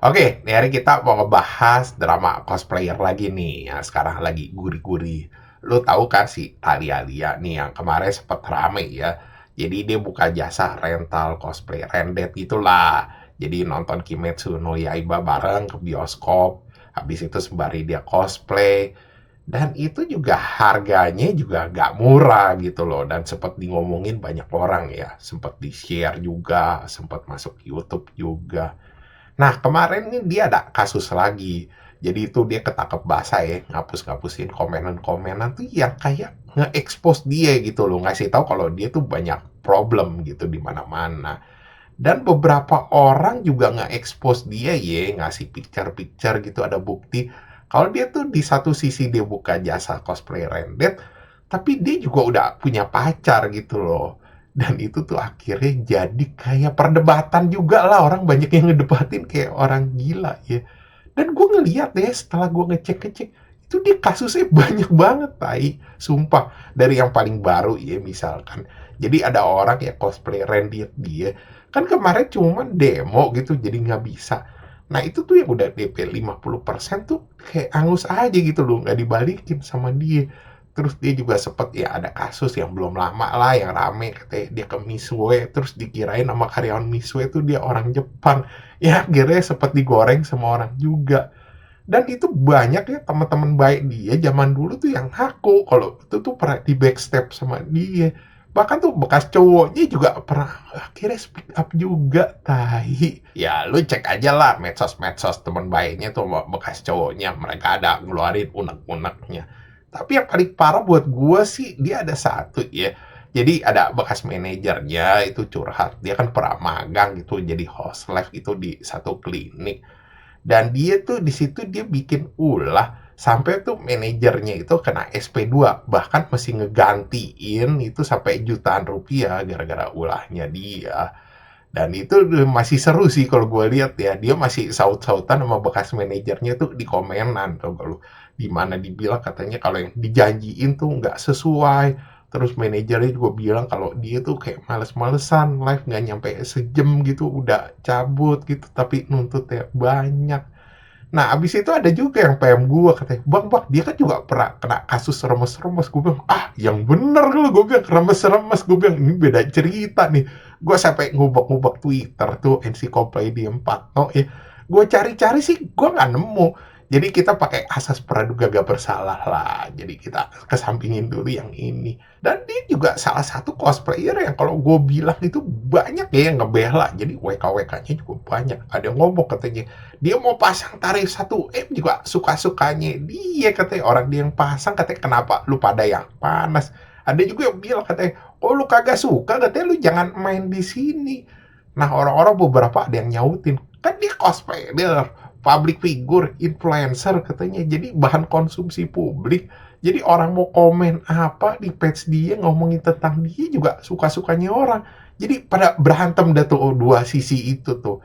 Oke, nih hari kita mau ngebahas drama cosplayer lagi nih, yang sekarang lagi gurih-gurih. Lu tahu kan si Alia nih yang kemarin sempet rame ya. Jadi dia buka jasa rental cosplay, rendet gitulah. Jadi nonton Kimetsu no Yaiba bareng ke bioskop. Habis itu sembari dia cosplay. Dan itu juga harganya juga gak murah gitu loh. Dan sempet di ngomongin banyak orang ya. Sempet di-share juga, sempet masuk YouTube juga. Nah, kemarin nih dia ada kasus lagi. Jadi itu dia ketangkep basah ya, ngapus-ngapusin komenan-komenan tuh yang kayak nge-expose dia gitu loh, ngasih tahu kalau dia tuh banyak problem gitu di mana-mana. Dan beberapa orang juga nge-expose dia ya, ngasih picture-picture gitu ada bukti kalau dia tuh di satu sisi dia buka jasa cosplay rendet, tapi dia juga udah punya pacar gitu loh. Dan itu tuh akhirnya jadi kayak perdebatan juga lah, orang banyak yang ngedebatin kayak orang gila ya. Dan gue ngeliat deh setelah gue ngecek-ngecek, itu dia kasusnya banyak banget, tai. Sumpah, dari yang paling baru ya misalkan. Jadi ada orang ya cosplay rendet dia, kan kemarin cuman demo gitu, jadi nggak bisa. Nah itu tuh yang udah DP 50% tuh kayak angus aja gitu loh, nggak dibalikin sama dia. Terus dia juga sempet ya ada kasus yang belum lama lah yang rame katanya dia ke Misue, terus dikirain sama karyawan Misue tuh dia orang Jepang. Ya akhirnya sempet digoreng sama orang juga. Dan itu banyak ya teman-teman baik dia zaman dulu tuh yang ngaku kalau itu tuh pernah di backstep sama dia. Bahkan tuh bekas cowoknya juga pernah akhirnya speak up juga, tahi. Ya lu cek aja lah medsos-medsos teman baiknya tuh bekas cowoknya, mereka ada ngeluarin unek-uneknya. Tapi yang paling parah buat gue sih dia ada satu ya. Jadi ada bekas manajernya itu curhat, dia kan pernah magang gitu jadi host live gitu di satu klinik. Dan dia tuh di situ dia bikin ulah sampai tuh manajernya itu kena SP2, bahkan masih ngegantiin itu sampai jutaan rupiah gara-gara ulahnya dia. Dan itu masih seru sih kalau gue lihat ya, dia masih saut-sautan sama bekas manajernya tuh di komenan tuh kalau di mana dibilang katanya kalau yang dijanjiin tuh nggak sesuai. Terus manajernya juga bilang kalau dia tuh kayak males-malesan live nggak nyampe sejam gitu udah cabut gitu tapi nuntutnya banyak. Nah, abis itu ada juga yang PM gue katanya, bang, dia kan juga pernah kena kasus remes-remes. Gue bilang, ah, yang bener lu. Gue bilang, remes-remes. Gue bilang, ini beda cerita nih. Gue sampai ngubek-ngubek Twitter tuh, Encyclopedia 4 no, ya. Gue cari-cari sih, gue nggak nemu. Jadi kita pakai asas praduga gak bersalah lah. Jadi kita kesampingin dulu yang ini. Dan dia juga salah satu cosplayer yang kalau gue bilang itu banyak ya yang ngebela. Jadi WK-WK-nya juga banyak. Ada yang ngomong katanya, dia mau pasang tarif 1M juga suka-sukanya dia katanya. Orang dia yang pasang katanya kenapa lu pada yang panas. Ada juga yang bilang katanya, oh lu kagak suka katanya lu jangan main di sini. Nah orang-orang beberapa ada yang nyautin, kan dia cosplayer, public figure, influencer katanya. Jadi bahan konsumsi publik. Jadi orang mau komen apa di page dia ngomongin tentang dia juga suka-sukanya orang. Jadi pada berantem dah tuh dua sisi itu tuh.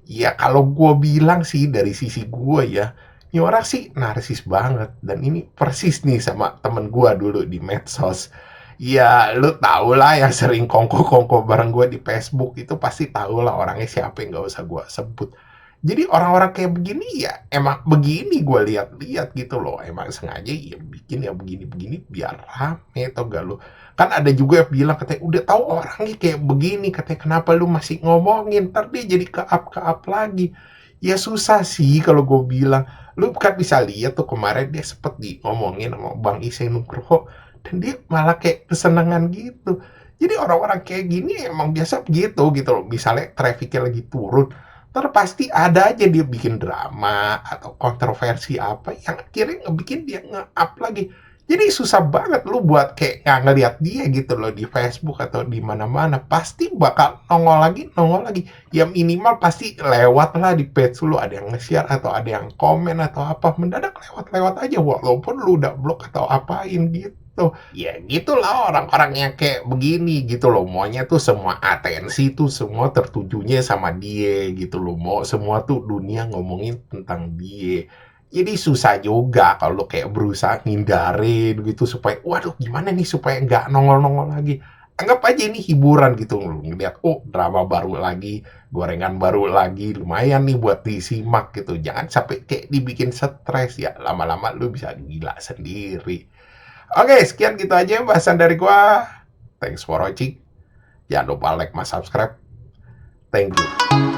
Ya kalau gue bilang sih dari sisi gue ya, ini orang sih narsis banget. Dan ini persis nih sama temen gue dulu di medsos. Ya lu tau lah yang sering kongko-kongko bareng gue di Facebook itu pasti tau lah orangnya siapa yang gak usah gue sebut. Jadi orang-orang kayak begini ya emang begini gue lihat-lihat gitu loh. Emang sengaja ya bikin ya begini-begini biar rame tau gak lu. Kan ada juga yang bilang katanya udah tahu orangnya kayak begini katanya kenapa lu masih ngomongin ntar dia jadi ke-up lagi. Ya susah sih kalau gue bilang. Lu kan bisa lihat tuh kemarin dia sempet di ngomongin sama Bang Iseng Nugroho dan dia malah kayak kesenangan gitu. Jadi orang-orang kayak gini emang biasa begitu gitu loh. Misalnya trafficnya lagi turun, ntar pasti ada aja dia bikin drama atau kontroversi apa yang akhirnya ngebikin dia nge-up lagi. Jadi susah banget lu buat kayak nggak ngeliat dia gitu loh di Facebook atau di mana-mana. Pasti bakal nongol lagi. Ya minimal pasti lewat lah di page lu ada yang nge-share atau ada yang komen atau apa. Mendadak lewat-lewat aja walaupun lu udah blok atau apain gitu. Ya gitulah orang-orang yang kayak begini gitu loh. Maunya tuh semua atensi tuh semua tertujunya sama dia gitu loh. Mau semua tuh dunia ngomongin tentang dia. Jadi susah juga kalau kayak berusaha ngindarin gitu supaya waduh gimana nih supaya nggak nongol-nongol lagi. Anggap aja ini hiburan gitu, lu ngeliat, oh drama baru lagi, gorengan baru lagi, lumayan nih buat disimak gitu. Jangan sampai kayak dibikin stres ya, lama-lama lu bisa gila sendiri. Oke, sekian gitu aja bahasan dari gua. Thanks for watching. Jangan lupa like, subscribe. Thank you.